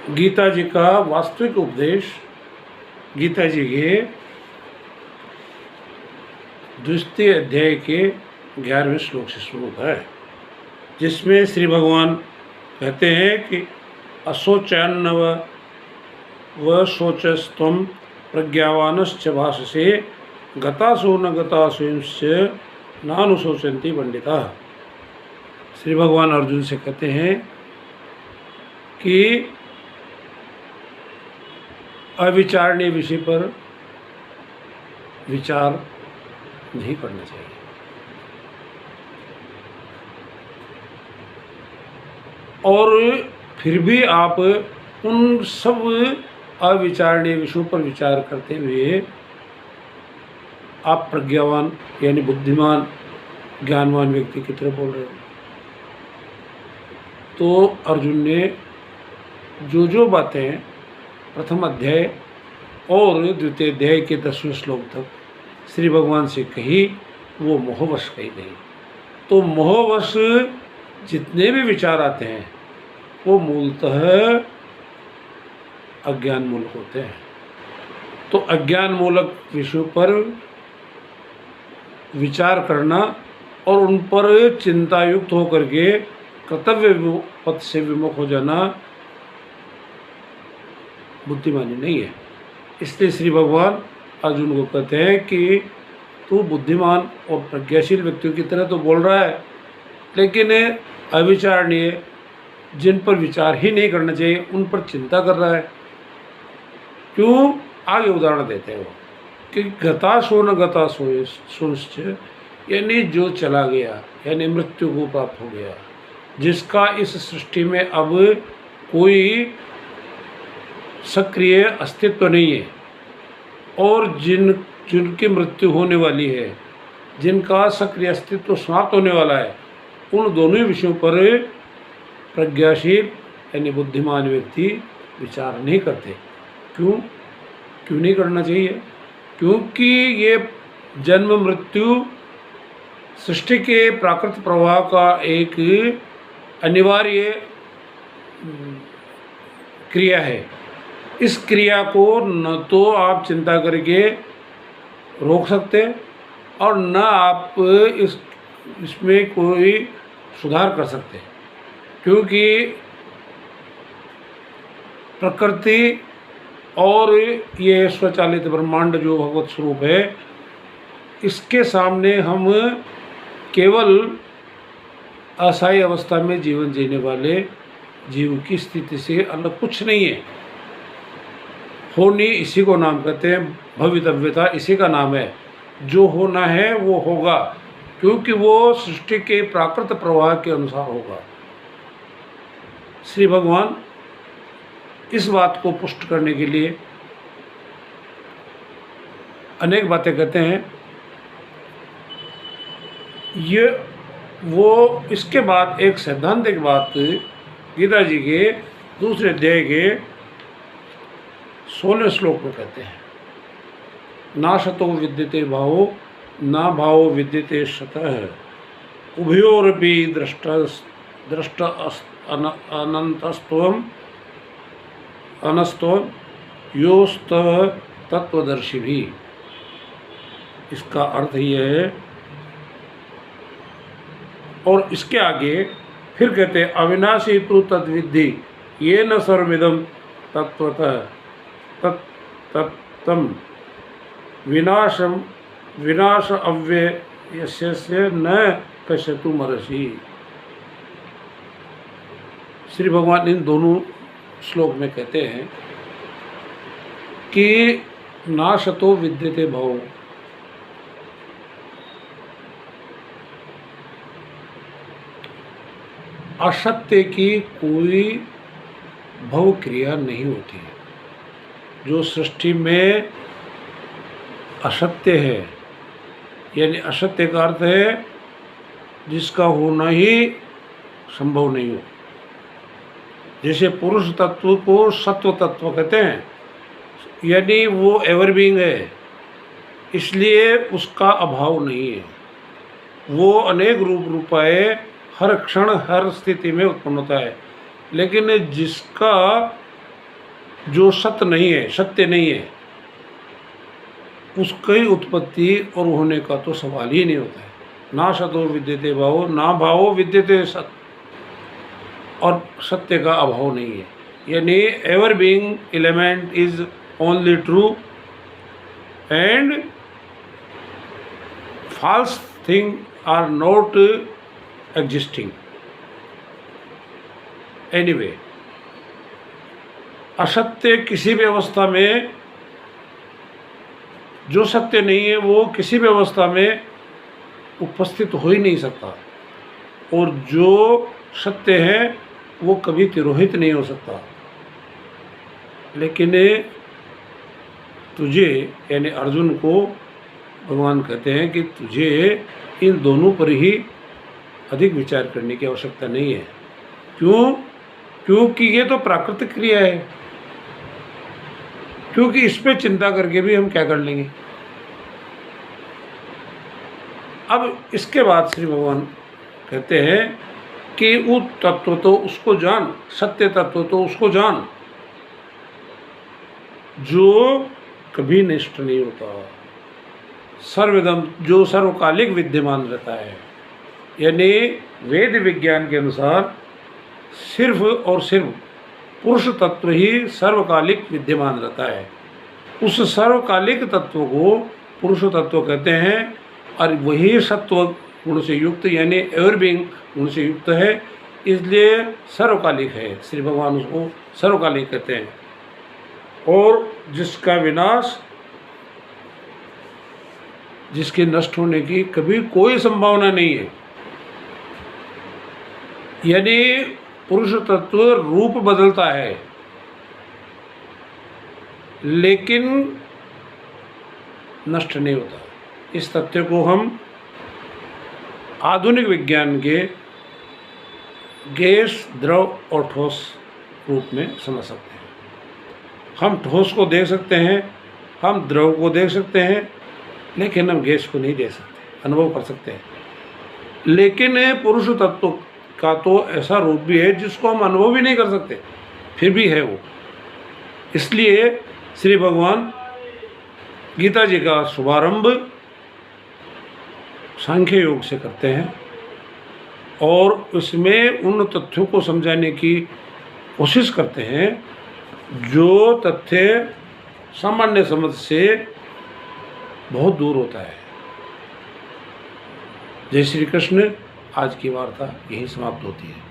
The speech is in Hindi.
गीता जी का वास्तविक उपदेश गीता जी के 2 अध्याय के 11वें श्लोक से शुरू है, जिसमें श्री भगवान कहते हैं कि अशोचन्नव व शोचस्तम प्रज्ञावानश्च भाषसे गतासो न गतासुंश्च नानुशोचन्ति पंडिता। श्री भगवान अर्जुन से कहते हैं कि अविचारणीय विषय पर विचार नहीं करना चाहिए। और फिर भी आप उन सब अविचारणीय विषयों पर विचार करते हुए आप प्रज्ञावान यानी बुद्धिमान ज्ञानवान व्यक्ति की तरह बोल रहे हो। तो अर्जुन ने जो बातें प्रथम अध्याय और द्वितीय अध्याय के 10वें श्लोक तक श्री भगवान से कही, वो मोहवश कही गई। तो मोहवश जितने भी विचार आते हैं वो मूलतः अज्ञान मूलक होते हैं। तो अज्ञान मूलक विषयों पर विचार करना और उन पर चिंतायुक्त होकर के कर्तव्य पथ से विमुख हो जाना बुद्धिमानी नहीं है। इसलिए श्री भगवान अर्जुन को कहते हैं कि तू बुद्धिमान और प्रज्ञाशील व्यक्तियों की तरह तो बोल रहा है, लेकिन अविचारणीय जिन पर विचार ही नहीं करना चाहिए उन पर चिंता कर रहा है। क्यों? आगे उदाहरण देते हैं वो कि गतासो न गतासुंश्च, यानी जो चला गया यानी मृत्यु को प्राप्त हो गया, जिसका इस सृष्टि में अब कोई सक्रिय अस्तित्व नहीं है, और जिनकी मृत्यु होने वाली है, जिनका सक्रिय अस्तित्व समाप्त होने वाला है, उन दोनों विषयों पर प्रज्ञाशील यानी बुद्धिमान व्यक्ति विचार नहीं करते। क्यों नहीं करना चाहिए? क्योंकि ये जन्म मृत्यु सृष्टि के प्राकृतिक प्रवाह का एक अनिवार्य क्रिया है। इस क्रिया को न तो आप चिंता करके रोक सकते और न आप इसमें कोई सुधार कर सकते, क्योंकि प्रकृति और ये स्वचालित ब्रह्मांड जो भगवत स्वरूप है, इसके सामने हम केवल असहाय अवस्था में जीवन जीने वाले जीव की स्थिति से अलग कुछ नहीं है। होनी इसी को नाम कहते हैं, भवितव्यता इसी का नाम है। जो होना है वो होगा, क्योंकि वो सृष्टि के प्राकृतिक प्रवाह के अनुसार होगा। श्री भगवान इस बात को पुष्ट करने के लिए अनेक बातें कहते हैं। ये वो इसके बाद एक सैद्धांतिक बात गीता जी के 2 अध्याय के 16वें श्लोक में कहते हैं, नाशतो विद्यते भावो ना भावो विद्यते शतः उभयोरपि दृष्ट अनस्तोम योस्त तत्वदर्शी भी। इसका अर्थ ये है, और इसके आगे फिर कहते हैं, अविनाशी तु तद्विद्धि ये न सर्वमिदं तत्वतः तत्तम विनाश अव्ययस्य न कश्यतु मरसी। श्री भगवान इन दोनों श्लोक में कहते हैं कि नाशतो विद्यते भव, असत्य की कोई भव क्रिया नहीं होती है। जो सृष्टि में असत्य है, यानी असत्य का अर्थ है जिसका होना ही संभव नहीं हो। जैसे पुरुष तत्व को सत्व तत्व कहते हैं, यानी वो एवरबीइंग है, इसलिए उसका अभाव नहीं है। वो अनेक रूपाए हर क्षण हर स्थिति में उत्पन्न होता है, लेकिन जिसका जो सत्य नहीं है, सत्य नहीं है, उसकी उत्पत्ति और होने का तो सवाल ही नहीं होता है। ना सतो विद्यते भावो, ना भावो विद्यते सत, और सत्य का अभाव नहीं है। यानी ever being element is only true and false things are not existing anyway। असत्य किसी भी अवस्था में, जो सत्य नहीं है वो किसी भी अवस्था में उपस्थित हो ही नहीं सकता, और जो सत्य है वो कभी तिरोहित नहीं हो सकता। लेकिन तुझे यानी अर्जुन को भगवान कहते हैं कि तुझे इन दोनों पर ही अधिक विचार करने की आवश्यकता नहीं है। क्यों? क्योंकि ये तो प्राकृतिक क्रिया है, क्योंकि इस पे चिंता करके भी हम क्या कर लेंगे। अब इसके बाद श्री भगवान कहते हैं कि वो तत्व तो उसको जान, सत्य तत्व तो उसको जान जो कभी नष्ट नहीं होता, सर्वदम, जो सर्वकालिक विद्यमान रहता है। यानी वेद विज्ञान के अनुसार सिर्फ और सिर्फ पुरुष तत्व ही सर्वकालिक विद्यमान रहता है। उस सर्वकालिक तत्व को पुरुष तत्व कहते हैं, और वही सत्व गुण से युक्त यानी एवर बीइंग गुण से युक्त है, इसलिए सर्वकालिक है। श्री भगवान उसको सर्वकालिक कहते हैं, और जिसका विनाश, जिसके नष्ट होने की कभी कोई संभावना नहीं है। यानी पुरुष तत्व रूप बदलता है, लेकिन नष्ट नहीं होता। इस तथ्य को हम आधुनिक विज्ञान के गैस, द्रव और ठोस रूप में समझ सकते हैं। हम ठोस को देख सकते हैं, हम द्रव को देख सकते हैं, लेकिन हम गैस को नहीं देख सकते, अनुभव कर सकते हैं। लेकिन पुरुष तत्व का तो ऐसा रूप भी है जिसको हम अनुभव भी नहीं कर सकते, फिर भी है वो। इसलिए श्री भगवान गीता जी का शुभारंभ सांख्य योग से करते हैं, और उसमें उन तथ्यों को समझाने की कोशिश करते हैं जो तथ्य सामान्य समझ से बहुत दूर होता है। जय श्री कृष्ण। आज की वार्ता यहीं समाप्त होती है।